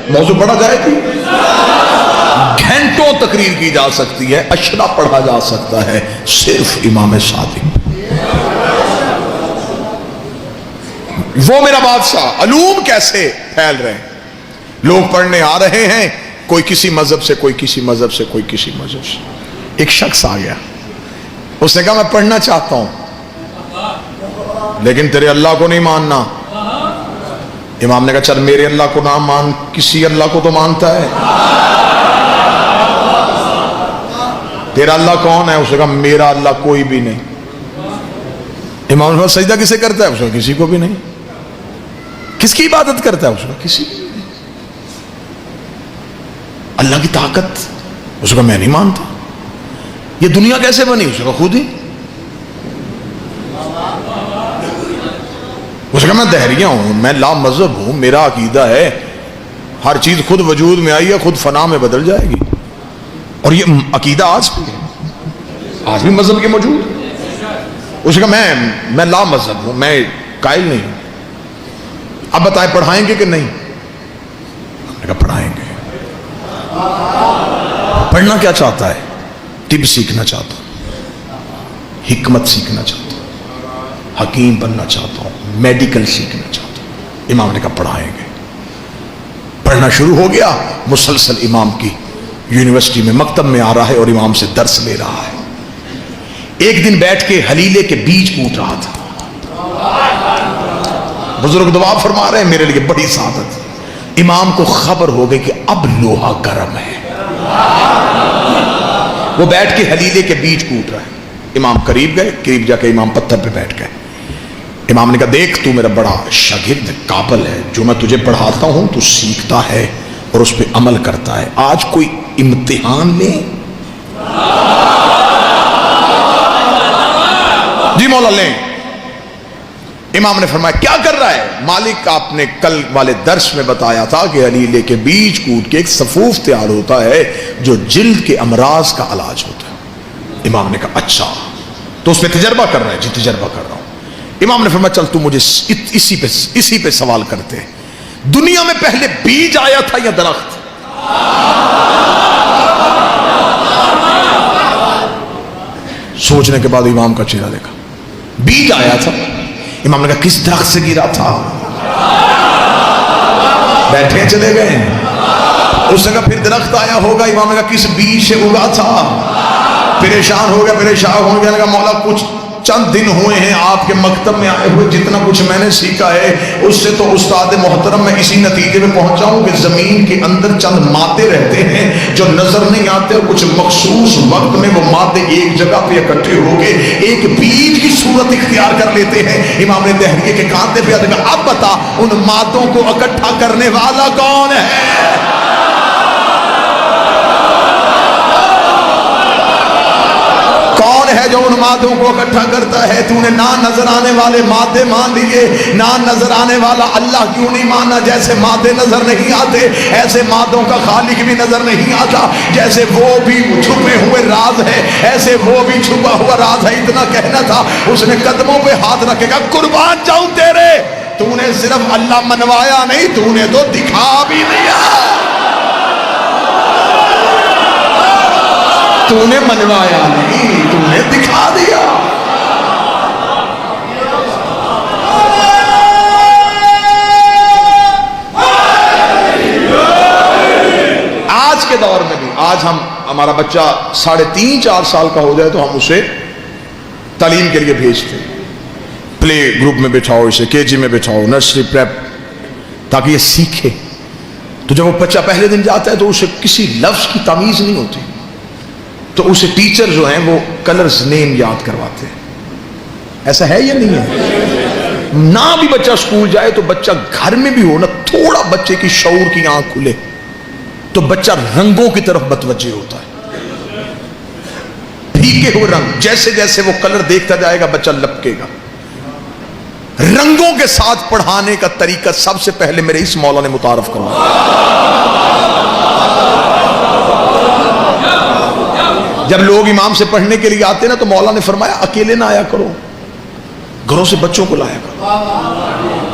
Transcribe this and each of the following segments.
موضوع پڑھا جائے گی، گھنٹوں تقریر کی جا سکتی ہے، اشرا پڑھا جا سکتا ہے، صرف امام صادق وہ میرا بادشاہ۔ علوم کیسے پھیل رہے ہیں، لوگ پڑھنے آ رہے ہیں، کوئی کسی مذہب سے، کوئی کسی مذہب سے، کوئی کسی مذہب سے۔ ایک شخص آ گیا، اس نے کہا میں پڑھنا چاہتا ہوں لیکن تیرے اللہ کو نہیں ماننا۔ امام نے کہا چل میرے اللہ کو نہ مان، کسی اللہ کو تو مانتا ہے، تیرا اللہ کون ہے؟ اس نے کہا میرا اللہ کوئی بھی نہیں۔ امام نے کہا سجدہ کسے کرتا ہے؟ اس نے کہا کسی کو بھی نہیں۔ کس کی عبادت کرتا ہے؟ اس نے کہا کسی کو بھی نہیں۔ اللہ کی طاقت؟ اس نے کہا میں نہیں مانتا۔ یہ دنیا کیسے بنی؟ اس نے کہا خود ہی۔ اس نے کہا میں دہریہ ہوں، میں لا مذہب ہوں، میرا عقیدہ ہے ہر چیز خود وجود میں آئی ہے، خود فنا میں بدل جائے گی، اور یہ عقیدہ آج بھی ہے، آج بھی مذہب کے موجود ہے۔ اس نے کہا میں لا مذہب ہوں، میں قائل نہیں ہوں۔ اب بتائیں پڑھائیں گے کہ نہیں؟ میں نے کہا پڑھائیں گے۔ پڑھنا کیا چاہتا ہے؟ طب سیکھنا چاہتا ہوں، حکمت سیکھنا چاہتا ہوں، حکیم بننا چاہتا ہوں، میڈیکل سیکھنا چاہتا ہوں۔ امام نے کہا پڑھائیں گے۔ پڑھنا شروع ہو گیا، مسلسل امام کی یونیورسٹی میں مکتب میں آ رہا ہے اور امام سے درس لے رہا ہے۔ ایک دن بیٹھ کے حلیلے کے بیج کوٹ رہا تھا۔ بزرگ دعا فرما رہے ہیں میرے لیے بڑی سعادت، امام کو خبر ہو گئی کہ اب لوہا گرم ہے۔ وہ بیٹھ کے حلیلے کے بیج کوٹ رہا ہے۔ امام قریب گئے، قریب جا کے امام پتھر پہ بیٹھ گئے۔ امام نے کہا دیکھ تو میرا بڑا شاگرد قابل ہے، جو میں تجھے پڑھاتا ہوں تو سیکھتا ہے اور اس پہ عمل کرتا ہے، آج کوئی امتحان لے؟ جی مولا لیں۔ امام نے فرمایا کیا کر رہا ہے؟ مالک آپ نے کل والے درس میں بتایا تھا کہ حلیلے کے بیج کوٹ کے ایک صفوف تیار ہوتا ہے جو جلد کے امراض کا علاج ہوتا ہے۔ امام نے کہا اچھا، تو اس پہ تجربہ کر رہا ہے؟ جی تجربہ کر رہا ہوں۔ امام نے فرمایا چل تو مجھے اسی پہ سوال کرتے ہیں، دنیا میں پہلے بیج آیا تھا یا درخت؟ سوچنے کے بعد امام کا چہرہ دیکھا، بیج آیا تھا۔ امام نے کہا کس درخت سے گرا تھا؟ بیٹھے چلے گئے۔ اس نے کہا پھر درخت آیا ہوگا۔ امام نے کہا کس بیج سے اگا تھا؟ پریشان ہو گیا، پریشان ہو گیا، مولا کچھ چند دن ہوئے ہیں آپ کے مکتب میں آئے ہوئے، جتنا کچھ میں نے سیکھا ہے اس سے تو استاد محترم میں اسی نتیجے میں پہنچا ہوں کہ زمین کے اندر چند مادے رہتے ہیں جو نظر نہیں آتے، اور کچھ مخصوص وقت میں وہ مادے ایک جگہ پہ اکٹھے ہو کے ایک بیج کی صورت اختیار کر لیتے ہیں۔ امام نے دہریے کے کانٹے پہ کہا اب بتا ان مادوں کو اکٹھا کرنے والا کون ہے؟ کون ہے جو ان مادوں کو اکٹھا کرتا ہے؟ تو نے نہ نظر آنے والے مادے مان لیے، نہ نظر آنے والا اللہ کیوں نہیں مانا؟ جیسے مادے نظر نہیں آتے ایسے مادوں کا خالق بھی نظر نہیں آتا، جیسے وہ بھی چھپے ہوئے راز ہے ایسے وہ بھی چھپا ہوا راز ہے۔ اتنا کہنا تھا، اس نے قدموں پہ ہاتھ رکھے گا قربان جاؤں تیرے، تو نے صرف اللہ منوایا نہیں، تو نے تو دکھا بھی دیا، تو نے منوایا نہیں، تو نے دکھا دیا۔ آج کے دور میں بھی، آج ہمارا بچہ 3.5-4 سال کا ہو جائے تو ہم اسے تعلیم کے لیے بھیجتے ہیں، پلے گروپ میں بٹھاؤ، اسے KG میں بٹھاؤ، نرسری پریپ، تاکہ یہ سیکھے۔ تو جب وہ بچہ پہلے دن جاتا ہے تو اسے کسی لفظ کی تمیز نہیں ہوتی، تو اسے ٹیچر جو ہیں وہ کلرز نیم یاد کرواتے ہیں۔ ایسا ہے یا نہیں ہے؟ نہ بھی بچہ اسکول جائے تو بچہ گھر میں بھی ہو نا، تھوڑا بچے کی شعور کی آنکھ کھلے تو بچہ رنگوں کی طرف متوجہ ہوتا ہے، پھیکے ہوئے رنگ، جیسے جیسے وہ کلر دیکھتا جائے گا بچہ لپکے گا۔ رنگوں کے ساتھ پڑھانے کا طریقہ سب سے پہلے میرے اس مولا نے متعارف کروایا۔ جب لوگ امام سے پڑھنے کے لیے آتے نا تو مولا نے فرمایا اکیلے نہ آیا کرو، گھروں سے بچوں کو لایا کرو۔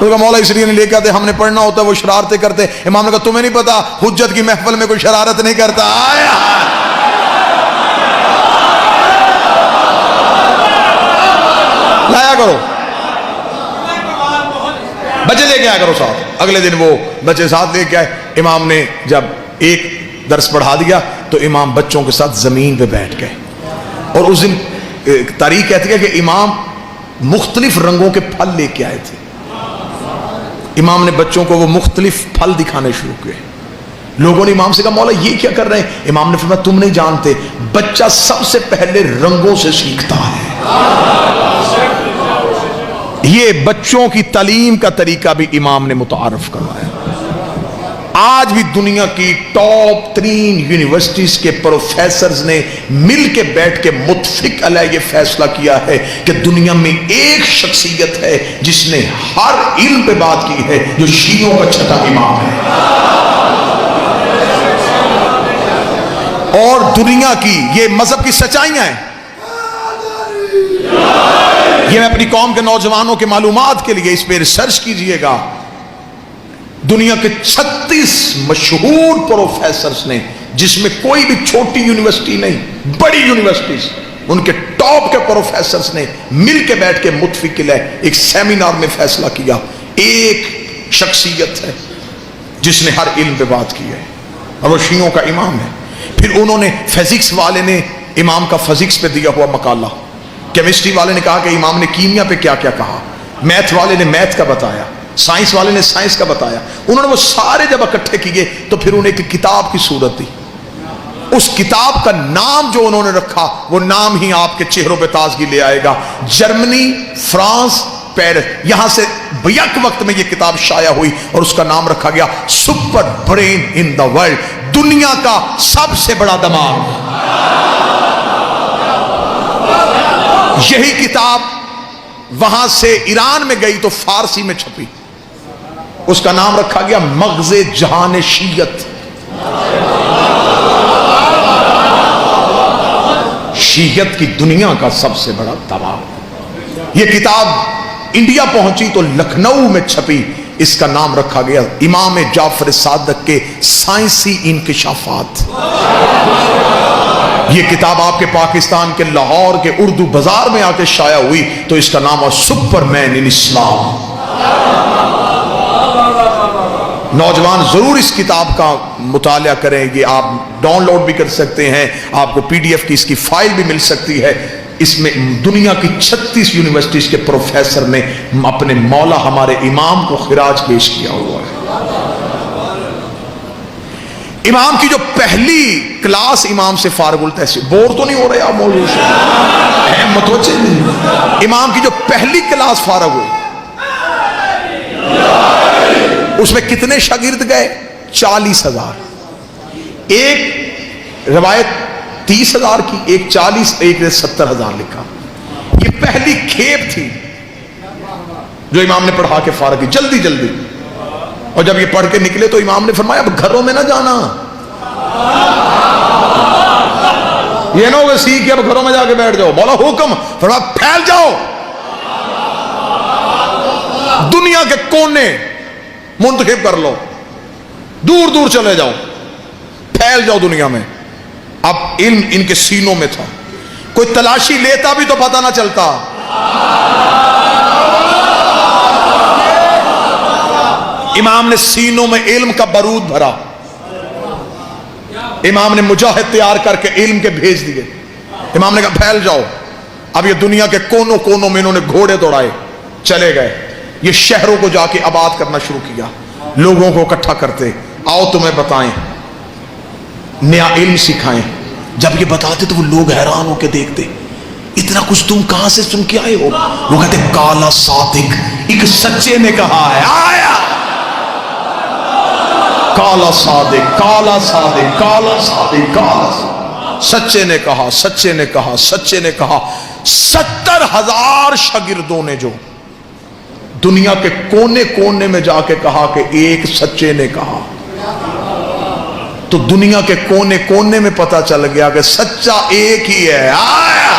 اس کا مولا اس لیے نہیں لے کے آتے ہم نے پڑھنا ہوتا ہے وہ شرارتیں کرتے. امام نے کہا تمہیں نہیں پتا حجت کی محفل میں کوئی شرارت نہیں کرتا. لایا کرو بچے لے کے آیا کرو ساتھ. اگلے دن وہ بچے ساتھ لے کے آئے. امام نے جب ایک درس پڑھا دیا تو امام بچوں کے ساتھ زمین پہ بیٹھ گئے. اور اس دن تاریخ کہتی ہے کہ امام مختلف رنگوں کے پھل لے کے آئے تھے. امام نے بچوں کو وہ مختلف پھل دکھانے شروع کیے. لوگوں نے امام سے کہا مولا یہ کیا کر رہے ہیں؟ امام نے فرمایا تم نہیں جانتے بچہ سب سے پہلے رنگوں سے سیکھتا ہے. یہ بچوں کی تعلیم کا طریقہ بھی امام نے متعارف کروایا. آج بھی دنیا کی ٹاپ ترین یونیورسٹیز کے پروفیسرز نے مل کے بیٹھ کے متفق علیہ یہ فیصلہ کیا ہے کہ دنیا میں ایک شخصیت ہے جس نے ہر علم پہ بات کی ہے جو شیعوں کا چھٹا امام ہے. اور دنیا کی یہ مذہب کی سچائیاں ہیں. یہ میں اپنی قوم کے نوجوانوں کے معلومات کے لیے اس پہ ریسرچ کیجئے گا. دنیا کے 36 مشہور پروفیسرز نے جس میں کوئی بھی چھوٹی یونیورسٹی نہیں بڑی یونیورسٹیز ان کے ٹاپ کے پروفیسرز نے مل کے بیٹھ کے متفق علیہ ایک سیمینار میں فیصلہ کیا ایک شخصیت ہے جس نے ہر علم پہ بات کی ہے اور وہ شیعوں کا امام ہے. پھر انہوں نے فزکس والے نے امام کا فزکس پہ دیا ہوا مقالہ, کیمسٹری والے نے کہا کہ امام نے کیمیا پہ کیا کیا کہا, میتھ والے نے میتھ کا بتایا, سائنس والے نے سائنس کا بتایا. انہوں نے وہ سارے جب اکٹھے کیے تو پھر انہیں ایک کتاب کی صورت دی. اس کتاب کا نام جو انہوں نے رکھا وہ نام ہی آپ کے چہروں پہ تازگی لے آئے گا. جرمنی, فرانس, پیرس, یہاں سے بیک وقت میں یہ کتاب شائع ہوئی اور اس کا نام رکھا گیا super brain in the world, دنیا کا سب سے بڑا دماغ. یہی کتاب وہاں سے ایران میں گئی تو فارسی میں چھپی, اس کا نام رکھا گیا مغز جہان شیعت. شیعت کی دنیا کا سب سے بڑا دماغ. یہ کتاب انڈیا پہنچی تو لکھنؤ میں چھپی, اس کا نام رکھا گیا امام جعفر صادق کے سائنسی انکشافات. یہ کتاب آپ کے پاکستان کے لاہور کے اردو بازار میں آ کے شائع ہوئی تو اس کا نام ہے سپر مین ان اسلام. نوجوان ضرور اس کتاب کا مطالعہ کریں گے, آپ ڈاؤن لوڈ بھی کر سکتے ہیں, آپ کو پی ڈی ایف کی اس کی فائل بھی مل سکتی ہے. اس میں دنیا کی 36 یونیورسٹیز کے پروفیسر نے اپنے مولا ہمارے امام کو خراج پیش کیا ہوا ہے. امام کی جو پہلی کلاس امام سے فارغ التحصیل, بور تو نہیں ہو رہے آپ موضوع سے, متوجہ نہیں, امام کی جو پہلی کلاس فارغ ہوئی اس میں کتنے شاگرد گئے؟ 40,000. ایک روایت 30,000 کی, ایک 40, ایک نے 70,000 لکھا. یہ پہلی کھیپ تھی جو امام نے پڑھا کے فارغ کی جلدی جلدی. اور جب یہ پڑھ کے نکلے تو امام نے فرمایا اب گھروں میں نہ جانا, یہ نہ ہوگا سیکھ کے اب گھروں میں جا کے بیٹھ جاؤ. مولا حکم فرمایا پھیل جاؤ, دنیا کے کونے منتخب کر لو, دور دور چلے جاؤ, پھیل جاؤ دنیا میں. اب علم ان کے سینوں میں تھا, کوئی تلاشی لیتا بھی تو پتہ نہ چلتا. امام نے سینوں میں علم کا بارود بھرا, امام نے مجاہد تیار کر کے علم کے بھیج دیے. امام نے کہا پھیل جاؤ. اب یہ دنیا کے کونوں کونوں میں انہوں نے گھوڑے دوڑائے, چلے گئے. یہ شہروں کو جا کے آباد کرنا شروع کیا, لوگوں کو اکٹھا کرتے, آؤ تمہیں بتائیں, نیا علم سکھائیں. جب یہ بتاتے تو وہ لوگ حیران ہو کے دیکھتے, اتنا کچھ تم کہاں سے سن کے آئے ہو؟ وہ کہتے کالا صادق, ایک سچے نے کہا ہے. آیا کالا صادق, کالا صادق, کالا صادق, کالا صادق, سچے نے کہا, سچے نے کہا, سچے نے کہا. 70,000 شاگردوں نے جو دنیا کے کونے کونے میں جا کے کہا کہ ایک سچے نے کہا, تو دنیا کے کونے کونے میں پتا چل گیا کہ سچا ایک ہی ہے. آیا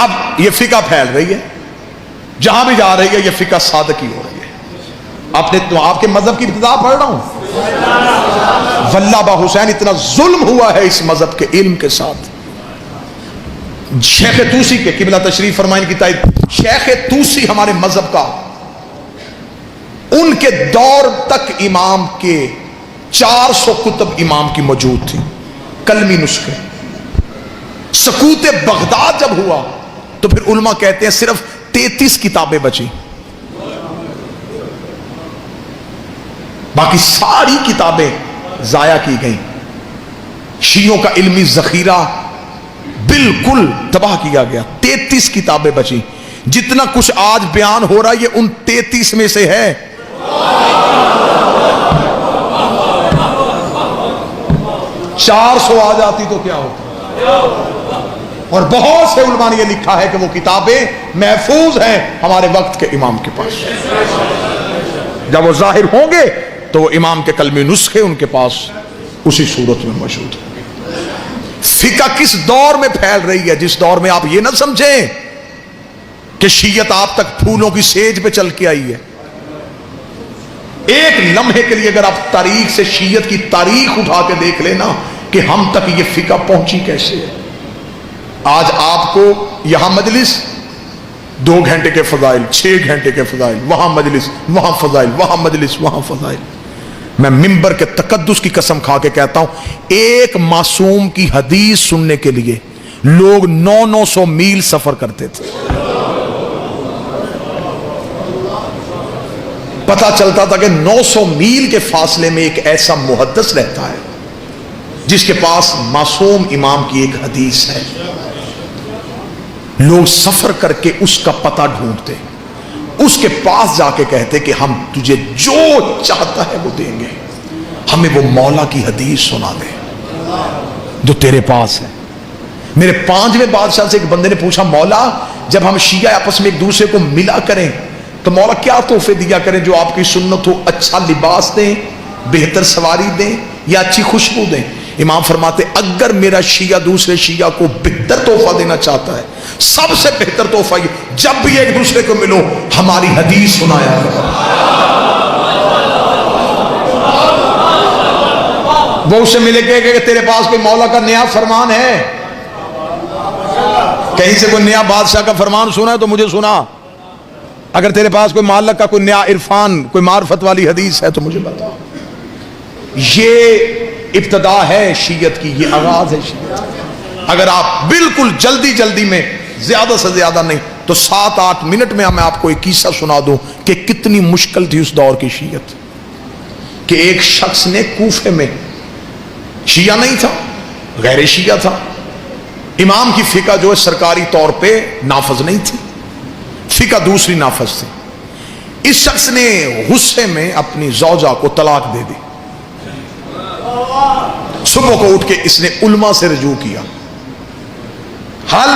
اب یہ فقہ پھیل رہی ہے، جہاں بھی جا رہی ہے یہ فقہ صادقی ہو رہی ہے. آپ کے مذہب کی ابتدا پڑھ رہا ہوں. واللہ با حسین اتنا ظلم ہوا ہے اس مذہب کے علم کے ساتھ. شیخ توسی کے قبلہ تشریف فرمائیں کی تائید، شیخ توسی ہمارے مذہب کا، ان کے دور تک امام کے 400 کتب امام کی موجود تھی، کلمی نسخے. سقوط بغداد جب ہوا تو پھر علماء کہتے ہیں صرف 33 کتابیں بچی، باقی ساری کتابیں ضائع کی گئیں. شیعوں کا علمی ذخیرہ بالکل تباہ کیا گیا. 33 کتابیں بچی. جتنا کچھ آج بیان ہو رہا ہے یہ ان 33 میں سے ہے. چار 400 آ جاتی تو کیا ہوتا. اور بہت سے علماء نے یہ لکھا ہے کہ وہ کتابیں محفوظ ہیں ہمارے وقت کے امام کے پاس. جب وہ ظاہر ہوں گے تو وہ امام کے کلمی نسخے ان کے پاس اسی صورت میں موجود ہیں. فقہ کس دور میں پھیل رہی ہے؟ جس دور میں آپ یہ نہ سمجھیں کہ شیعت آپ تک پھولوں کی سیج پہ چل کے آئی ہے. ایک لمحے کے لیے اگر آپ تاریخ سے شیعت کی تاریخ اٹھا کے دیکھ لینا کہ ہم تک یہ فقہ پہنچی کیسے ہے. آج آپ کو یہاں مجلس 2 گھنٹے کے فضائل، 6 گھنٹے کے فضائل، وہاں مجلس، وہاں فضائل، وہاں مجلس، وہاں فضائل. میں منبر کے تقدس کی قسم کھا کے کہتا ہوں ایک معصوم کی حدیث سننے کے لیے لوگ 900 میل سفر کرتے تھے. پتہ چلتا تھا کہ 900 میل کے فاصلے میں ایک ایسا محدث رہتا ہے جس کے پاس معصوم امام کی ایک حدیث ہے. لوگ سفر کر کے اس کا پتہ ڈھونڈتے، اس کے پاس جا کے کہتے کہ ہم تجھے جو چاہتا ہے وہ دیں گے، ہمیں وہ مولا کی حدیث سنا دے جو تیرے پاس ہے. میرے 5ویں بادشاہ سے ایک بندے نے پوچھا مولا جب ہم شیعہ آپس میں ایک دوسرے کو ملا کریں تو مولا کیا تحفے دیا کریں جو آپ کی سنت ہو؟ اچھا لباس دیں، بہتر سواری دیں یا اچھی خوشبو دیں؟ امام فرماتے اگر میرا شیعہ دوسرے شیعہ کو بہتر تحفہ دینا چاہتا ہے سب سے بہتر تحفہ یہ جب بھی ایک دوسرے کو ملو ہماری حدیث سنایا کرو. وہ اسے ملے گے کہ تیرے پاس کوئی مولا کا نیا فرمان ہے، کہیں سے کوئی نیا بادشاہ کا فرمان سنا ہے تو مجھے سنا. اگر تیرے پاس کوئی مالک کا کوئی نیا عرفان، کوئی معرفت والی حدیث ہے تو مجھے بتا. یہ ابتدا ہے شیعت کی، یہ آغاز ہے شیعت. اگر آپ بالکل جلدی جلدی میں زیادہ سے زیادہ نہیں تو 7-8 منٹ میں میں آپ کو ایک قصہ سنا دوں کہ کتنی مشکل تھی اس دور کی شیعت. کہ ایک شخص نے کوفے میں، شیعہ نہیں تھا، غیر شیعہ تھا، امام کی فقہ جو ہے سرکاری طور پہ نافذ نہیں تھی، فقہ دوسری نافذ تھی. اس شخص نے غصے میں اپنی زوجہ کو طلاق دے دی. صبح کو اٹھ کے اس نے علماء سے رجوع کیا. حل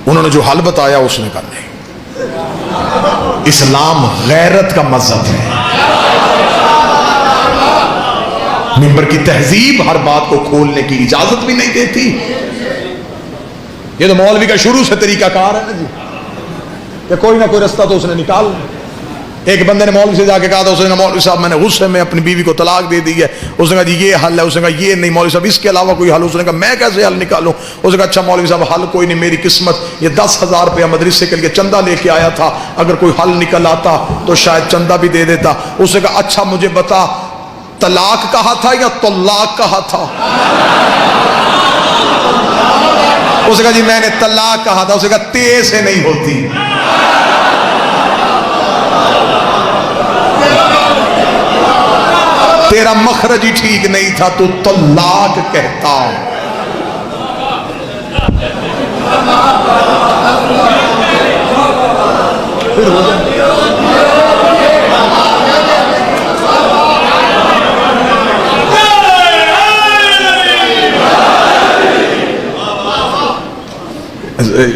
انہوں نے جو حل بتایا اس نے کہا نہیں، اسلام غیرت کا مذہب ہے. منبر کی تہذیب ہر بات کو کھولنے کی اجازت بھی نہیں دیتی. یہ تو مولوی کا شروع سے طریقہ کار ہے نا جی، کہ کوئی نہ کوئی رستہ تو اس نے نکال. ایک بندے نے مولوی سے جا کے کہا تھا، اس نے کہا مولوی صاحب میں نے غصے میں اپنی بیوی کو طلاق دے دی ہے. اس نے کہا جی یہ حل ہے. اس نے کہا یہ نہیں مولوی صاحب اس کے علاوہ کوئی حل. اس نے کہا میں کیسے حل نکالوں؟ اس نے کہا اچھا مولوی صاحب حل کوئی نہیں، میری قسمت یہ 10,000 روپیہ مدرسے کے لیے چندہ لے کے آیا تھا، اگر کوئی حل نکل آتا تو شاید چندہ بھی دے دیتا. اس نے کہا اچھا مجھے بتا طلاق کہا تھا یا طلاق کہا تھا؟ اس نے کہا جی میں نے طلاق کہا تھا. اس نے کہا تے سے نہیں ہوتی، تیرا مخرج ہی ٹھیک نہیں تھا، تو طلاق کہتا.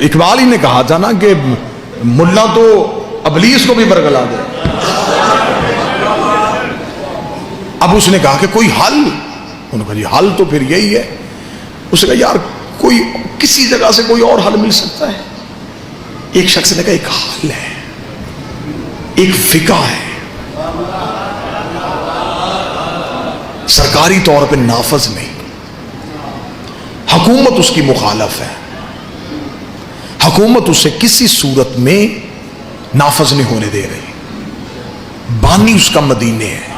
اقبال ہی نے کہا تھا نا کہ ملا تو ابلیس کو بھی برگلا دے. اب اس نے کہا کہ کوئی حل؟ انہوں نے کہا جی حل تو پھر یہی ہے. اس نے کہا یار کوئی کسی جگہ سے کوئی اور حل مل سکتا ہے؟ ایک شخص نے کہا ایک حل ہے، ایک فقہ ہے، سرکاری طور پہ نافذ نہیں، حکومت اس کی مخالف ہے، حکومت اسے کسی صورت میں نافذ نہیں ہونے دے رہی، بانی اس کا مدینے ہے۔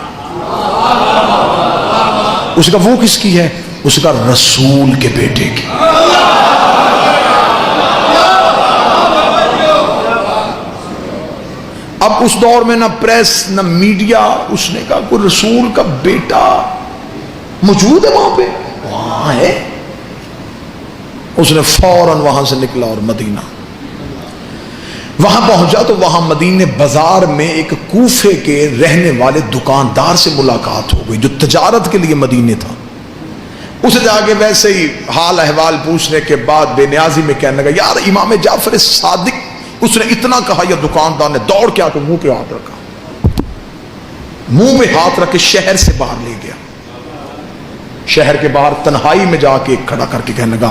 اس کا وہ کس کی ہے؟ اس کا رسول کے بیٹے کی۔ اب اس دور میں نہ پریس نہ میڈیا، اس نے کہا کوئی رسول کا بیٹا موجود ہے وہاں پہ؟ وہاں ہے۔ اس نے فوراً وہاں سے نکلا اور مدینہ وہاں پہنچا تو وہاں مدینے بازار میں ایک کوفے کے رہنے والے دکاندار سے ملاقات ہو گئی جو تجارت کے لیے مدینے تھا۔ اسے جا کے ویسے ہی حال احوال پوچھنے کے بعد بے نیازی میں کہنے لگا یار امام جعفر صادق، اس نے اتنا کہا، یا دکاندار نے دوڑ کے آ کے منہ پہ ہاتھ رکھا، منہ پہ ہاتھ رکھ کے شہر سے باہر لے گیا۔ شہر کے باہر تنہائی میں جا کے کھڑا کر کے کہنے لگا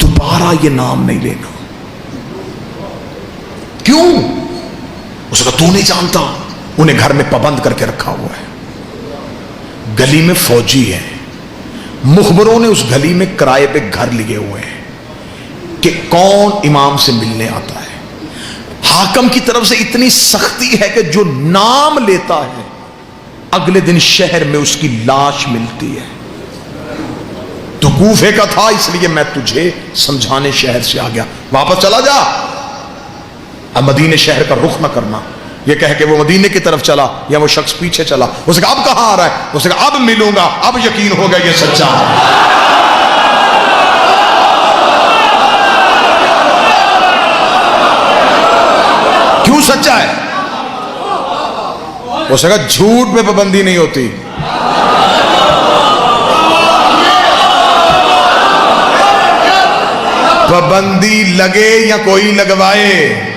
دوبارہ یہ نام نہیں لینا۔ کیوں؟ اس نے کہا تو نہیں جانتا، انہیں گھر میں پابند کر کے رکھا ہوا ہے، گلی میں فوجی ہے، مخبروں نے اس گلی میں کرائے پہ گھر لیے ہوئے ہیں کہ کون امام سے ملنے آتا ہے۔ حاکم کی طرف سے اتنی سختی ہے کہ جو نام لیتا ہے اگلے دن شہر میں اس کی لاش ملتی ہے۔ تو کوفے کا تھا، اس لیے میں تجھے سمجھانے شہر سے آ گیا، واپس چلا جا، اب مدینے شہر کا رخ نہ کرنا۔ یہ کہہ کہ وہ مدینے کی طرف چلا یا وہ شخص پیچھے چلا۔ اس نے کہا اب کہاں آ رہا ہے؟ اس نے کہا اب ملوں گا، اب یقین ہوگا یہ سچا ہے۔ کیوں سچا ہے؟ اس نے کہا جھوٹ پہ پابندی نہیں ہوتی، پابندی لگے یا کوئی لگوائے،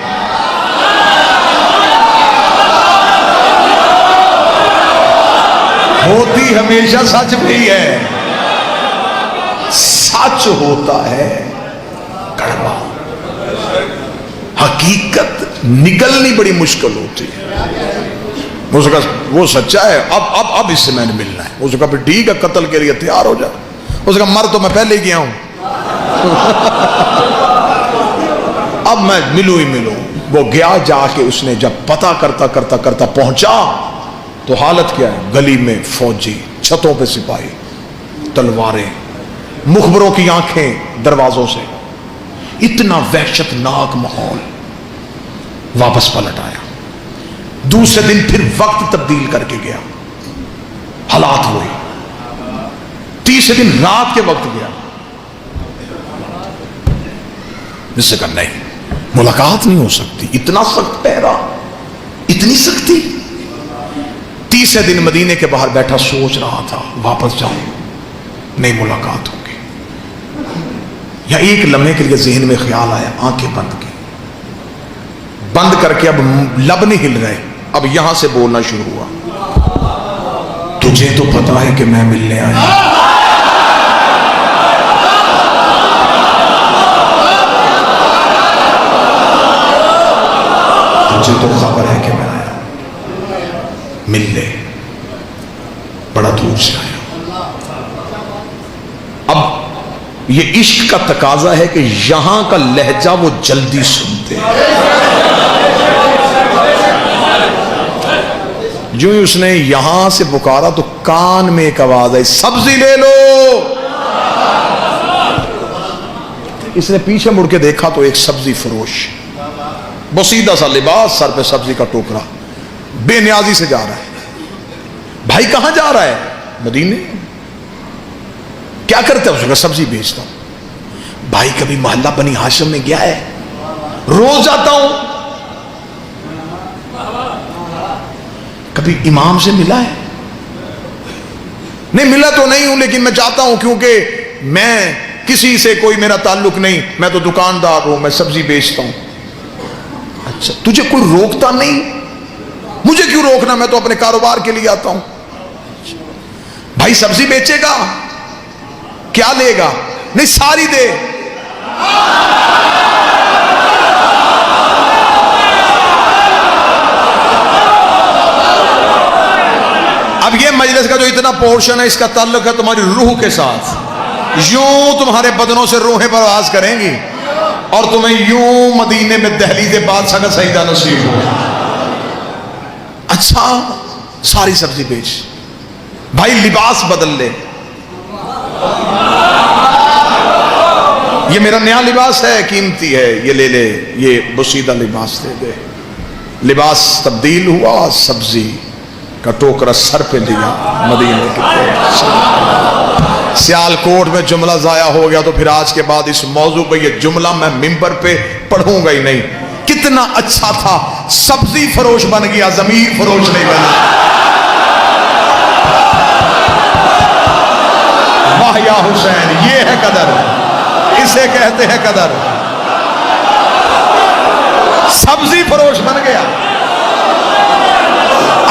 ہوتی ہمیشہ سچ پہ ہی ہے۔ سچ ہوتا ہے کڑوا، حقیقت نکلنی بڑی مشکل ہوتی ہے۔ اس کا وہ سچا ہے، اب اس سے میں نے ملنا ہے۔ اس کا پھر ٹھیک ہے، قتل کے لیے تیار ہو جا۔ اس کا مر تو میں پہلے ہی گیا ہوں، اب میں ملوں ہی ملوں۔ وہ گیا، جا کے اس نے جب پتہ کرتا کرتا کرتا پہنچا تو حالت کیا ہے؟ گلی میں فوجی، چھتوں پہ سپاہی، تلواریں، مخبروں کی آنکھیں دروازوں سے، اتنا وحشت ناک ماحول۔ واپس پلٹ آیا، دوسرے دن پھر وقت تبدیل کر کے گیا، حالات ہوئے، تیسرے دن رات کے وقت گیا، اس سے کہا نہیں ملاقات نہیں ہو سکتی، اتنا سخت پہرا، اتنی سختی۔ تیسرے دن مدینے کے باہر بیٹھا سوچ رہا تھا واپس جاؤں، نہیں ملاقات ہوگی۔ یا ایک لمحے کے لیے ذہن میں خیال آیا، آنکھیں بند کی، بند کر کے اب لب نہیں ہل رہے، اب یہاں سے بولنا شروع ہوا، تجھے تو پتا ہے کہ میں ملنے آیا، تجھے تو خبر ہے کہ میں آیا، مل لے، بڑا دور سے آیا۔ اب یہ عشق کا تقاضا ہے کہ یہاں کا لہجہ وہ جلدی سنتے ہیں۔ جو ہی اس نے یہاں سے پکارا تو کان میں ایک آواز آئی، سبزی لے لو۔ اس نے پیچھے مڑ کے دیکھا تو ایک سبزی فروش، بسیدہ سا لباس، سر پہ سبزی کا ٹوکرا، بے نیازی سے جا رہا ہے۔ بھائی کہاں جا رہا ہے؟ مدینے۔ کیا کرتا ہے؟ اس کا سبزی بیچتا ہوں۔ بھائی کبھی محلہ بنی ہاشم میں گیا ہے؟ روز جاتا ہوں۔ کبھی امام سے ملا ہے؟ نہیں ملا تو نہیں ہوں، لیکن میں چاہتا ہوں، کیونکہ میں کسی سے کوئی میرا تعلق نہیں، میں تو دکاندار ہوں، میں سبزی بیچتا ہوں۔ اچھا تجھے کوئی روکتا نہیں؟ مجھے کیوں روکنا، میں تو اپنے کاروبار کے لیے آتا ہوں۔ بھائی سبزی بیچے گا؟ کیا لے گا؟ نہیں ساری دے۔ اب یہ مجلس کا جو اتنا پورشن ہے اس کا تعلق ہے تمہاری روح کے ساتھ. یوں تمہارے بدنوں سے روحیں پرواز کریں گی اور تمہیں یوں مدینے میں دہلیز بادشاہ کا سجدہ نصیب ہو. اچھا ساری سبزی بیچ بھائی, لباس بدل لے. یہ میرا نیا لباس ہے, قیمتی ہے, یہ لے لے, یہ بسیدہ لباس دے دے. لباس تبدیل ہوا, سبزی کا ٹوکرا سر پہ لیا مدینے کے. سیال کوٹ میں جملہ ضائع ہو گیا تو پھر آج کے بعد اس موضوع پہ یہ جملہ میں ممبر پہ پڑھوں گا ہی نہیں. کتنا اچھا تھا, سبزی فروش بن گیا, ضمیر فروش نہیں بنا. واہ یا حسین, یہ ہے قدر, اسے کہتے ہیں قدر. سبزی فروش بن گیا,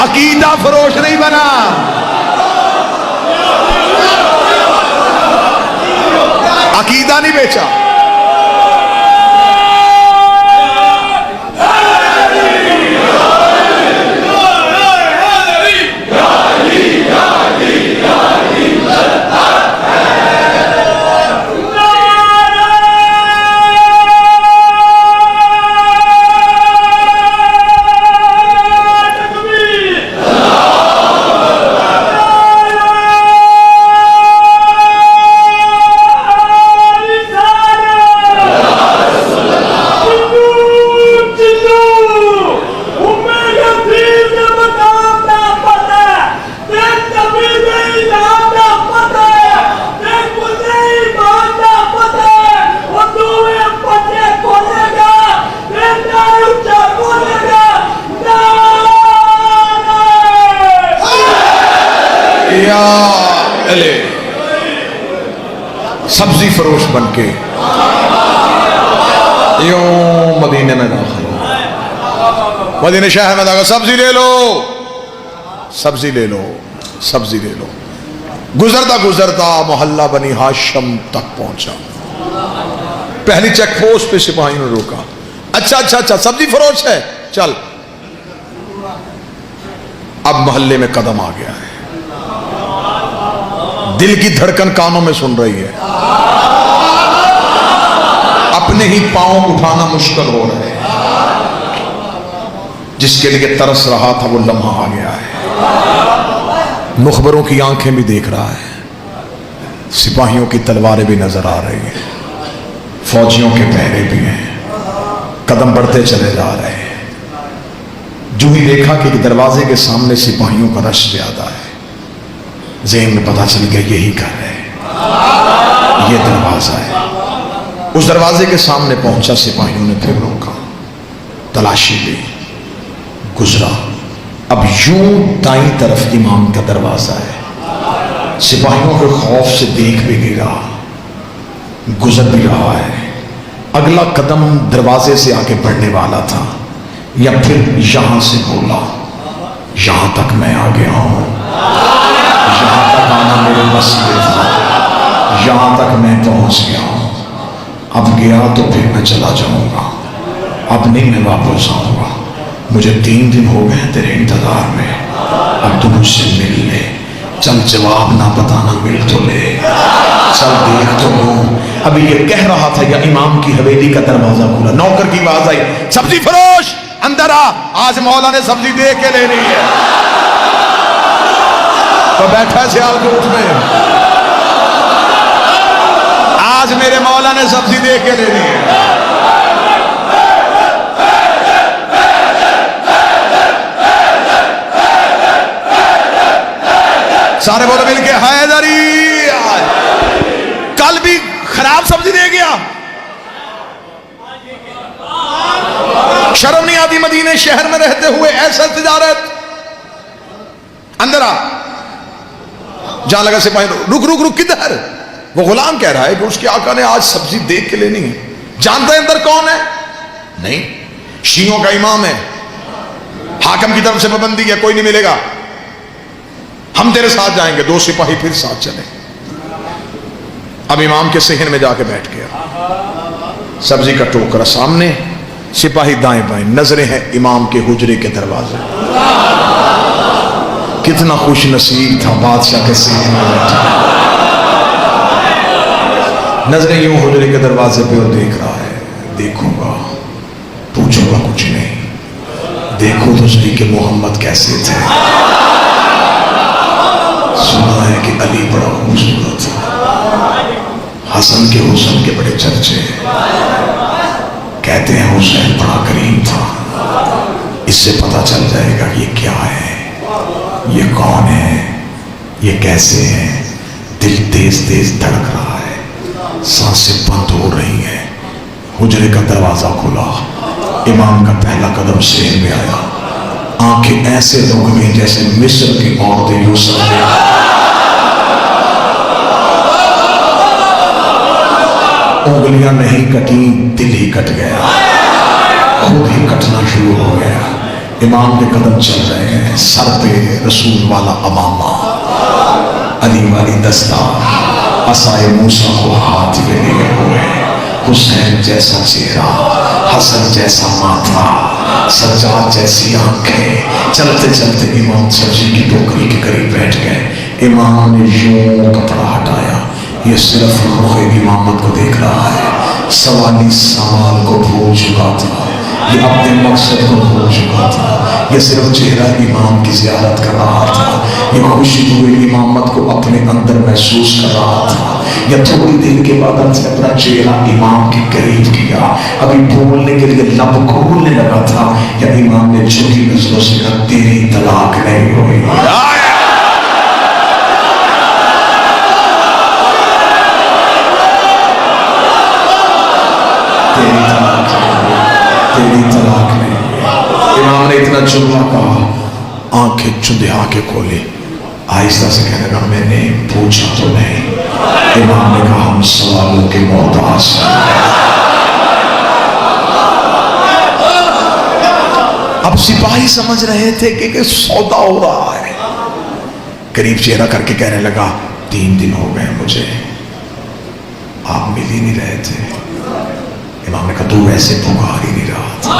عقیدہ فروش نہیں بنا. عقیدہ نہیں بیچا. سبزی فروش بن کے یوں مدینے میں داخل ہو. مدینے شہر میں داخل, سبزی لے لو, سبزی لے لو, سبزی لے لو. گزرتا گزرتا محلہ بنی ہاشم تک پہنچا. پہلی چیک پوسٹ پہ سپاہیوں نے روکا. اچھا اچھا اچھا سبزی فروش ہے, چل. اب محلے میں قدم آ گیا ہے, دل کی دھڑکن کانوں میں سن رہی ہے, اپنے ہی پاؤں اٹھانا مشکل ہو رہا ہے. جس کے لیے ترس رہا تھا وہ لمحہ آ گیا ہے. مخبروں کی آنکھیں بھی دیکھ رہا ہے, سپاہیوں کی تلواریں بھی نظر آ رہی ہیں, فوجیوں کے پہرے بھی ہیں. قدم بڑھتے چلے جا رہے ہیں. جو ہی دیکھا کہ دروازے کے سامنے سپاہیوں کا رش زیادہ ہے, ذہن میں پتا چل گیا یہی گھر ہے, یہ دروازہ ہے. اس دروازے کے سامنے پہنچا, سپاہیوں نے پھر روکا, تلاشی لی, گزرا. اب یوں دائیں طرف امام کا دروازہ ہے. سپاہیوں کے خوف سے دیکھ بھی گیا, گزر بھی رہا ہے. اگلا قدم دروازے سے آگے بڑھنے والا تھا, یا پھر یہاں سے بولا یہاں تک میں آ گیا ہوں, یہاں تک آنا میرے بس میں تھا, یہاں تک میں پہنچ گیا ہوں. اب گیا تو پھر میں چلا جاؤں گا, اب نہیں میں واپس آؤں گا. مجھے 3 دن ہو گئے تیرے انتظار میں, اب تو مجھ سے مل لے. چل جواب نہ بتانا, مل تو لے, چل دیکھ تو لوں. ابھی یہ کہہ رہا تھا یا امام کی حویلی کا دروازہ کھلا, نوکر کی آواز آئی, سبزی فروش اندر آ, آج مولا نے سبزی دے کے لینی ہے. تو بیٹھا ہے سیال کوٹ میں, آج میرے مولا نے سبزی دے کے لینی ہے. سارے بولو مل کے, حیدری. کل بھی خراب سبزی دے گیا, شرم نہیں آتی مدینے شہر میں رہتے ہوئے ایسا تجارت. اندر آ. جہاں لگا سپاہی, رک رک رک, کدھر؟ وہ غلام کہہ رہا ہے کہ اس کے آقا نے آج سبزی دیکھ کے لینی ہے. جانتا ہے اندر کون ہے؟ نہیں. شیعوں کا امام ہے, حاکم کی طرف سے پابندی ہے, کوئی نہیں ملے گا, ہم تیرے ساتھ جائیں گے. 2 سپاہی پھر ساتھ چلے. اب امام کے صحن میں جا کے بیٹھ گیا، سبزی کا ٹوکرا سامنے، سپاہی دائیں بائیں، نظریں ہیں امام کے حجرے کے دروازے۔ کتنا خوش نصیب تھا بادشاہ کے صحن میں بیٹھا، نظریں یوں حجرے کے دروازے پہ اور دیکھ رہا ہے۔ دیکھوں گا، پوچھوں گا کچھ نہیں، دیکھو تو صحیح کہ محمد کیسے تھے۔ سنا ہے کہ علی بڑا خوبصورت تھا، حسن کے حسن کے بڑے چرچے، کہتے ہیں حسین بڑا کریم تھا۔ اس سے پتہ چل جائے گا یہ کیا ہے، یہ کون ہے، یہ کیسے ہیں۔ دل تیز تیز دھڑک رہا ہے، سانسیں بند ہو رہی ہیں۔ حجرے کا دروازہ کھلا، امام کا پہلا قدم صحن میں آیا، آنکھیں ایسے لوگ میں جیسے مصر کی عورتیں یوسف نے۔ انگلیاں نہیں کٹیں، دل ہی کٹ گیا، خود ہی کٹنا شروع ہو گیا۔ امام کے قدم چل رہے ہیں، سر پہ رسول والا امامہ، علی والی دستار، عصائے موسیٰ کو ہاتھ میں لیے ہوئے، حسین جیسا چہرہ، حسن جیسا ماتھا، سجاد جیسی آنکھیں۔ چلتے چلتے امام سبزی کی ٹوکری کے قریب بیٹھ گئے۔ امام نے یوں کپڑا ہٹایا، یہ صرف رخ امامت کو دیکھ رہا ہے، سوالی سوال کو بھول چکا تھا، یہ اپنے مقصد کو بھول چکا تھا، یہ صرف چہرہ امام کی زیارت کر رہا تھا، یہ خوشبو امامت کو اپنے اندر محسوس کر رہا تھا۔ یا تھوڑی دیر کے بعد ہم سے اپنا چہرہ امام کے قریب کیا، ابھی بولنے کے لیے لب کھولنے لگا تھا، یا امام نے چھوٹی نظروں سے کہا تیری طلاق نہیں ہوئی۔ تیری طلاق نہیں ہوئی۔ امام نے اتنا جملہ کہا، آنکھیں چندھا کے کھولے، آہستہ سے کہنے لگا میں نے پوچھا تو نہیں۔ امام نے کہا ہم سوالوں کے محتاج ہیں۔ اب سپاہی سمجھ رہے تھے کہ سودا ہو رہا ہے، قریب چہرہ کر کے کہنے لگا 3 دن ہو گئے مجھے، آپ مل ہی نہیں رہے تھے۔ امام نے کہا تو ویسے پکار ہی نہیں رہا تھا۔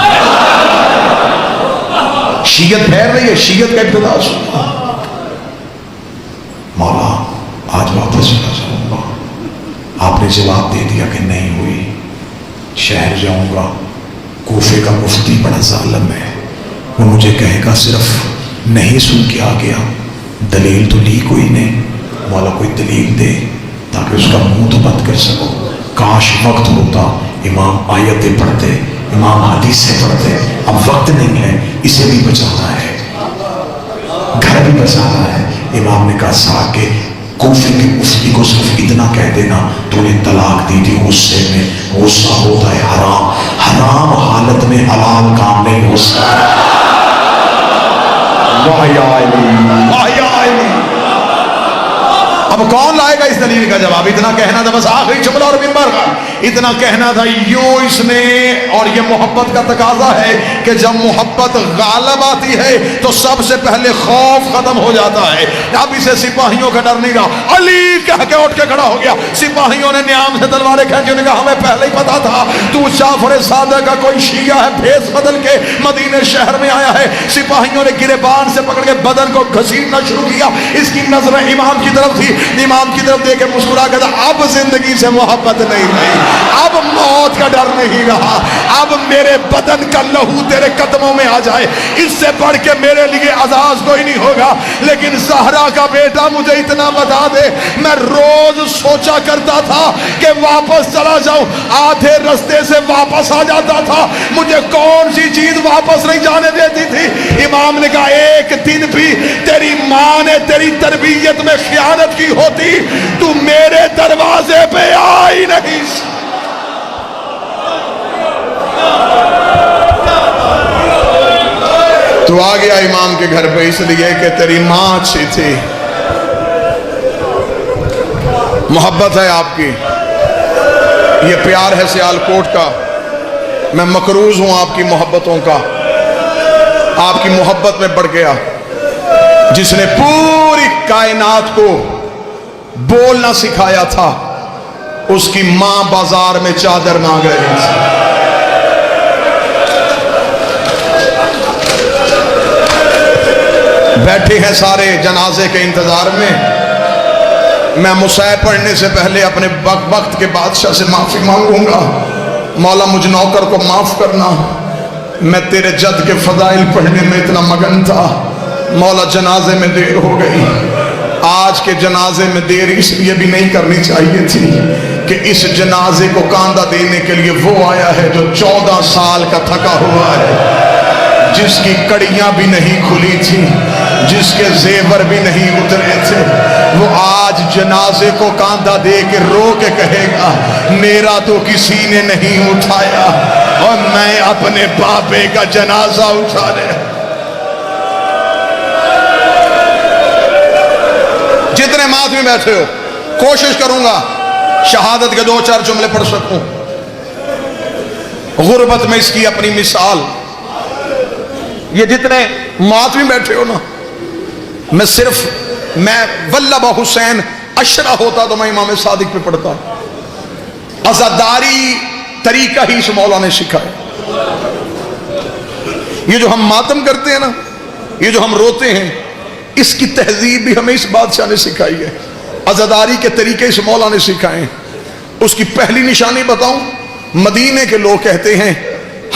شیعت پھیل رہی ہے، شیعت کا ابتدا سنا، مولا آج واپس چلا جاؤں گا۔ آپ نے جواب دے دیا کہ نہیں ہوئی، شہر جاؤں گا، کوفے کا مفتی بڑا ظالم ہے، وہ مجھے کہے گا صرف نہیں سن کے آ گیا، دلیل تو لی کوئی نہیں، مولا کوئی دلیل دے تاکہ اس کا منہ تو بند کر سکو۔ کاش وقت ہوتا، امام آیتیں پڑھتے، امام حدیثیں پڑھتے، اب وقت نہیں ہے، اسے بھی بچانا ہے، گھر بھی بچانا ہے۔ امام نے کہا صاحب کہ کوفے کے مفتی کو صرف اتنا کہہ دینا تو نے طلاق دی تھی، غصے میں، غصہ ہوتا ہے حرام، حرام حالت میں حلال کام نہیں ہو سکتا۔ واہ یا علی، واہ یا علی۔ اب کون لائے گا اس دلیل کا جواب؟ اتنا کہنا تھا بس، آخری جملہ اور منبر کا اتنا کہنا تھا یوں اس نے۔ اور یہ محبت کا تقاضا ہے کہ جب محبت غالب آتی ہے تو سب سے پہلے خوف ختم ہو جاتا ہے۔ اب اسے سپاہیوں کا ڈر نہیں رہا، علی کہہ کے اٹھ کے کھڑا ہو گیا۔ سپاہیوں نے نیام سے تلواریں کھینچی، انہوں نے کہا ہمیں پہلے ہی پتا تھا تو جعفر صادق کا کوئی شیعہ ہے، بھیس بدل کے مدینے شہر میں آیا ہے۔ سپاہیوں نے گریبان سے پکڑ کے بدن کو گھسیٹنا شروع کیا۔ اس کی نظر امام کی طرف تھی، امام کی طرف دیکھ کے مسکرا کے تھا اب زندگی سے محبت نہیں رہی، اب موت کا ڈر نہیں رہا، اب میرے بدن کا لہو تیرے قدموں میں آ جائے، اس سے بڑھ کے میرے لیے عزاز کوئی نہیں ہوگا۔ لیکن زہرا کا بیٹا مجھے اتنا بتا دے، میں روز سوچا کرتا تھا کہ واپس چلا جاؤں، آدھے رستے سے واپس آ جاتا تھا، مجھے کون سی چیز واپس نہیں جانے دیتی تھی؟ امام نے کہا ایک دن بھی تیری ماں نے تیری تربیت میں خیانت کی ہوتی تو میرے دروازے پہ آئی نہیں۔ تو آ گیا امام کے گھر پہ اس لیے کہ تیری ماں اچھی تھی، محبت ہے آپ کی، یہ پیار ہے سیالکوٹ کا، میں مقروض ہوں آپ کی محبتوں کا۔ آپ کی محبت میں بڑھ گیا، جس نے پوری کائنات کو بولنا سکھایا تھا، اس کی ماں بازار میں چادر مانگ رہی تھی. بیٹھے ہیں سارے جنازے کے انتظار میں. میں مصیب پڑھنے سے پہلے اپنے وقت کے بادشاہ سے معافی مانگوں گا. مولا مجھ نوکر کو معاف کرنا، میں تیرے جد کے فضائل پڑھنے میں اتنا مگن تھا. مولا جنازے میں دیر ہو گئی. آج کے جنازے میں دیر اس لیے بھی نہیں کرنی چاہیے تھی کہ اس جنازے کو کاندھا دینے کے لیے وہ آیا ہے جو 14 سال کا تھکا ہوا ہے، جس کی کڑیاں بھی نہیں کھلی تھی، جس کے زیور بھی نہیں اترے تھے. وہ آج جنازے کو کاندھا دے کے رو کے کہے گا میرا تو کسی نے نہیں اٹھایا اور میں اپنے باپے کا جنازہ اٹھا رہا. جتنے مات میں بیٹھے ہو کوشش کروں گا شہادت کے 2-4 جملے پڑھ سکوں. غربت میں اس کی اپنی مثال. یہ جتنے مات میں بیٹھے ہو نا، میں واللہ حسین اشرا ہوتا تو میں امام صادق پہ پڑھتا. عزاداری طریقہ ہی اس مولا نے سکھایا. یہ جو ہم ماتم کرتے ہیں نا، یہ جو ہم روتے ہیں، اس کی تہذیب بھی ہمیں اس بادشاہ نے سکھائی ہے. عزاداری کے طریقے اس مولا نے سکھائے ہیں. اس کی پہلی نشانی بتاؤں، مدینے کے لوگ کہتے ہیں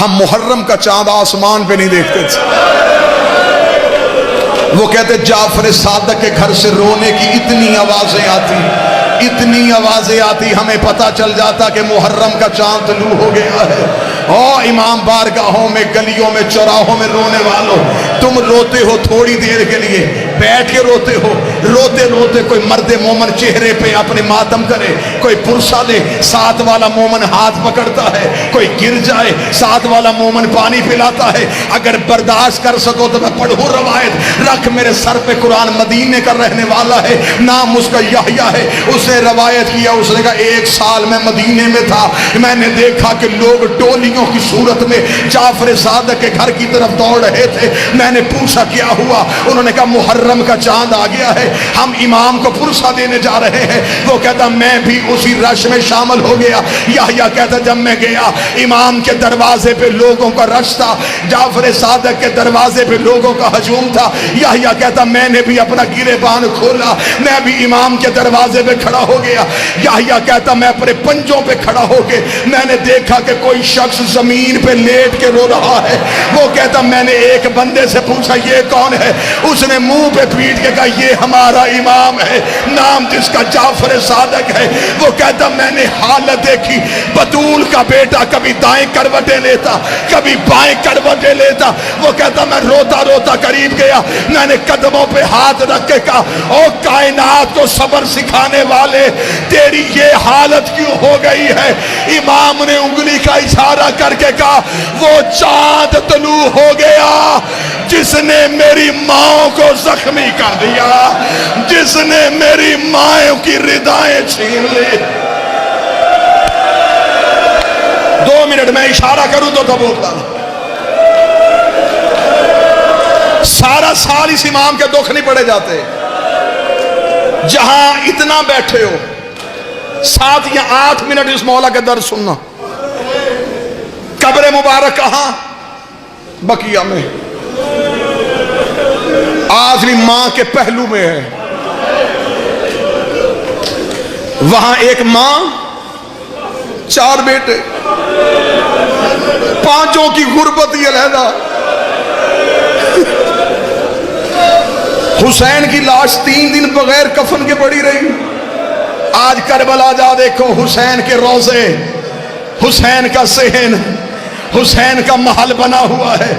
ہم محرم کا چاند آسمان پہ نہیں دیکھتے تھے. وہ کہتے جعفر صادق کے گھر سے رونے کی اتنی آوازیں آتی ہمیں پتہ چل جاتا کہ محرم کا چاند طلوع ہو گیا ہے. او امام بارگاہوں میں، گلیوں میں، چوراہوں میں رونے والوں، تم روتے ہو تھوڑی دیر کے لیے، بیٹھ کے روتے ہو. روتے روتے کوئی مرد مومن چہرے پہ اپنے ماتم کرے، کوئی پرسا دے، ساتھ والا مومن ہاتھ پکڑتا ہے، کوئی گر جائے، ساتھ والا مومن پانی پلاتا ہے. اگر برداشت کر سکو تو میں پڑھوں روایت. رکھ میرے سر پہ قرآن، مدینے کا رہنے والا ہے، نام اس کا یحییٰ ہے. اس نے روایت کیا، اس نے کہا 1 سال میں مدینے میں تھا، میں نے دیکھا کہ لوگ ٹولیوں کی صورت میں جعفر صادق کے گھر کی طرف دوڑ رہے تھے. میں نے پوچھا کیا ہوا؟ انہوں نے کہا محرم کا چاند آ گیا ہے، ہم امام کو پرسا دینے جا رہے ہیں. وہ کہتا میں بھی اسی رش میں شامل ہو گیا. یحییٰ کہتا جب میں گیا امام کے دروازے پہ لوگوں کا رش تھا، جعفر صادق کے دروازے پہ لوگوں کا ہجوم تھا. یحییٰ کہتا میں نے بھی اپنا گریبان کھولا، میں بھی امام کے دروازے پہ کھڑا ہو گیا. یحییٰ کہتا میں اپنے پنجوں پہ کھڑا ہو کے میں نے دیکھا کہ کوئی شخص زمین پہ لیٹ کے رو رہا ہے. وہ کہتا میں نے ایک بندے سے پوچھا یہ کون ہے؟ اس نے منہ پہ پیٹ کے کہا یہ ہمارا امام ہے، نام جس کا جعفر صادق ہے. وہ کہتا میں نے حالت دیکھی، بطول کا بیٹا کبھی دائیں کروٹیں لیتا، کبھی بائیں کروٹیں لیتا. وہ کہتا میں روتا روتا قریب گیا، میں نے قدموں پہ ہاتھ رکھ کے کہا او کائنات کو صبر سکھانے والے، تیری یہ حالت کیوں ہو گئی ہے؟ امام نے انگلی کا اشارہ کر کے کہا وہ چاند طلوع ہو گیا جس نے میری ماں کو زخمی کر دیا، جس نے میری ماں کی ردائیں چھین لی. 2 منٹ میں اشارہ کروں تو بولتا. سارا سال اس امام کے دکھ نہیں پڑے جاتے. جہاں اتنا بیٹھے ہو، ساتھ یا 8 منٹ اس مولا کے درد سننا. قبر مبارک کہاں؟ بقیہ میں، آخری ماں کے پہلو میں ہے. وہاں ایک ماں، 4 بیٹے، 5 کی غربت یہ علیحدہ. حسین کی لاش 3 دن بغیر کفن کے پڑی رہی. آج کربلا جا دیکھو، حسین کے روزے، حسین کا صحن، حسین کا محل بنا ہوا ہے.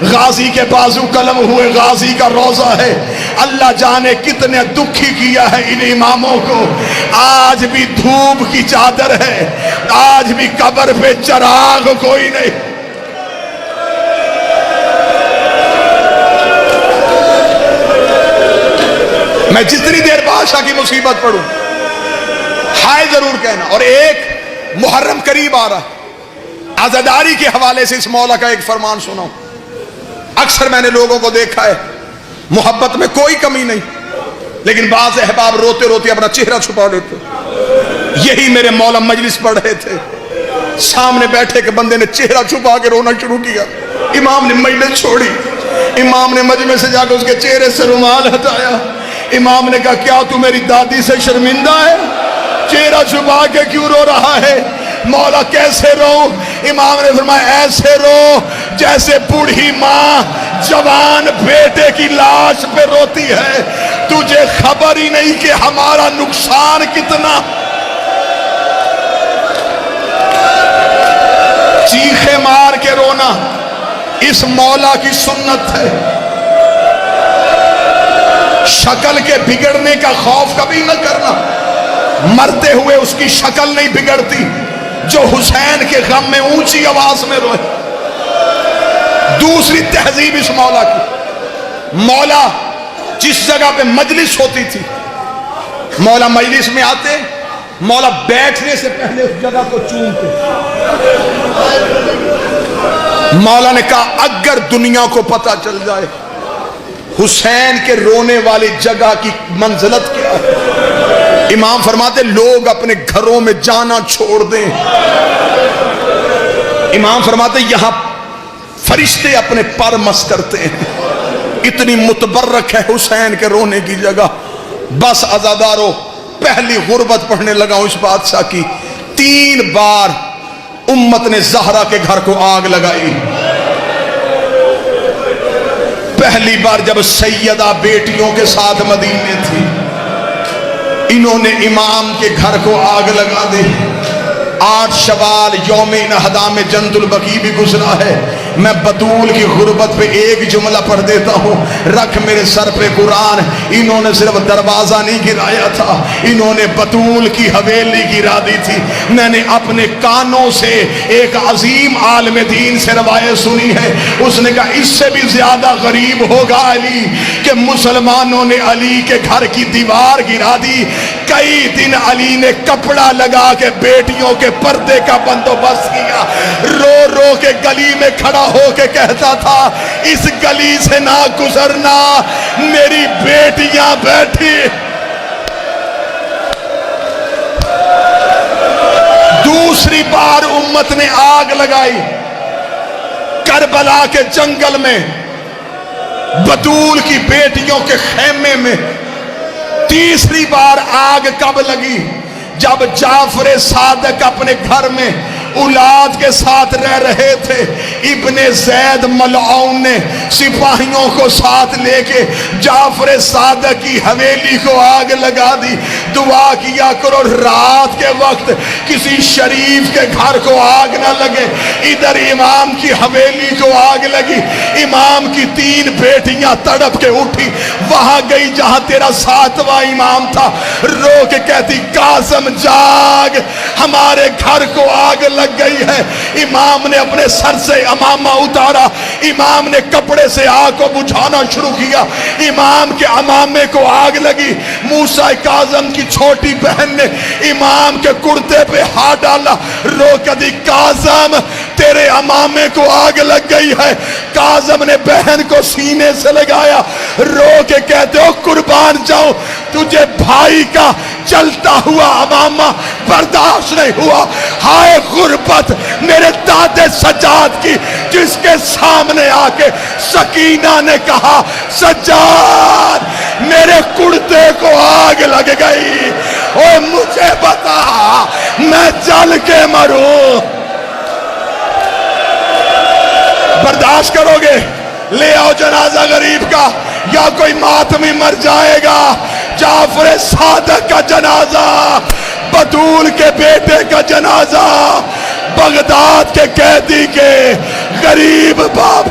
غازی کے بازو قلم ہوئے، غازی کا روزہ ہے. اللہ جانے کتنے دکھی کیا ہے ان اماموں کو. آج بھی دھوپ کی چادر ہے، آج بھی قبر پہ چراغ کوئی نہیں. میں جتنی دیر بادشاہ کی مصیبت پڑھوں ہائے ضرور کہنا. اور ایک محرم قریب آ رہا، عزاداری کے حوالے سے اس مولا کا ایک فرمان سناؤں. اکثر میں نے لوگوں کو دیکھا ہے، محبت میں کوئی کمی نہیں، لیکن بعض احباب روتے روتے اپنا چہرہ چھپا لیتے. یہی میرے مولا مجلس پڑھ رہے تھے، سامنے بیٹھے کہ بندے نے چہرہ چھپا کے رونا شروع کیا، امام نے مجلس چھوڑی، امام نے مجمع سے جا کے اس کے چہرے سے رومال ہٹایا، امام نے کہا کیا تو میری دادی سے شرمندہ ہے؟ چہرہ چھپا کے کیوں رو رہا ہے؟ مولا کیسے رو؟ امام نے فرمایا ایسے رو جیسے بوڑھی ماں جوان بیٹے کی لاش پہ روتی ہے، تجھے خبر ہی نہیں کہ ہمارا نقصان کتنا۔ چیخے مار کے رونا اس مولا کی سنت ہے۔ شکل کے بگڑنے کا خوف کبھی نہ کرنا، مرتے ہوئے اس کی شکل نہیں بگڑتی جو حسین کے غم میں اونچی آواز میں روئے۔ دوسری تہذیب اس مولا کی، مولا جس جگہ پہ مجلس ہوتی تھی، مولا مجلس میں آتے، مولا بیٹھنے سے پہلے اس جگہ کو چومتے۔ مولا نے کہا اگر دنیا کو پتا چل جائے حسین کے رونے والی جگہ کی منزلت کیا ہے، امام فرماتے لوگ اپنے گھروں میں جانا چھوڑ دیں۔ امام فرماتے یہاں فرشتے اپنے پر مس کرتے ہیں، اتنی متبرک ہے حسین کے رونے کی جگہ۔ بس عزادارو، پہلی غربت پڑھنے لگا ہوں اس بادشاہ کی، 3 بار امت نے زہرا کے گھر کو آگ لگائی۔ پہلی بار جب سیدہ بیٹیوں کے ساتھ مدینے تھی، انہوں نے امام کے گھر کو آگ لگا دی۔ 8 شوال یوم نہدا میں جنت البقیع بھی گزرا ہے۔ میں بطول کی غربت پہ ایک جملہ پڑھ دیتا ہوں، رکھ میرے سر پہ قرآن۔ انہوں نے صرف دروازہ نہیں گرایا تھا، انہوں نے بطول کی حویلی گرا دی تھی۔ میں نے اپنے کانوں سے ایک عظیم عالم دین سے روایت سنی ہے، اس نے کہا اس سے بھی زیادہ غریب ہوگا علی کہ مسلمانوں نے علی کے گھر کی دیوار گرا دی۔ کئی دن علی نے کپڑا لگا کے بیٹیوں کے پردے کا بندوبست کیا، رو رو کے گلی میں کھڑا ہو کے کہتا تھا اس گلی سے نہ گزرنا، میری بیٹیاں بیٹھی۔ دوسری بار امت نے آگ لگائی کربلا کے جنگل میں، بطول کی بیٹیوں کے خیمے میں۔ تیسری بار آگ کب لگی؟ جب جعفر صادق اپنے گھر میں اولاد کے ساتھ رہ رہے تھے، ابن زید ملعون نے سپاہیوں کو ساتھ لے کے جعفر صادق کی حویلی کو آگ لگا دی۔ دعا کیا کرو رات کے وقت کسی شریف کے گھر کو آگ نہ لگے۔ ادھر امام کی حویلی کو آگ لگی، امام کی 3 بیٹیاں تڑپ کے اٹھی، وہاں گئی جہاں تیرا 7واں امام تھا، رو کے کہتی قاسم جاگ، ہمارے گھر کو آگ لگ گئی ہے۔ امام نے اپنے سر سے امامہ اتارا، امام نے کپڑے سے آگ کو بجھانا شروع کیا، امام کے امامے کو آگ لگی۔ موسیٰ کاظم کی چھوٹی بہن نے امام کے کرتے پہ ہاتھ ڈالا، رو کے دی کاظم تیرے امامے کو آگ لگ گئی ہے۔ کاظم نے بہن کو سینے سے لگایا، رو کے کہتے ہو قربان جاؤ، تجھے بھائی کا چلتا ہوا امامہ برداشت نہیں ہوا۔ ہائے غربت میرے دادے سجاد کی، جس کے سامنے آ کے سکینہ نے کہا سجاد میرے کرتے کو آگ لگ گئی، اور مجھے بتا میں جل کے مروں، برداشت کرو گے؟ لے آؤ جنازہ غریب کا، یا کوئی ماتمی مر جائے گا۔ جعفر صادق کا جنازہ، بطول کے بیٹے کا جنازہ، بغداد کے قیدی کے غریب باپ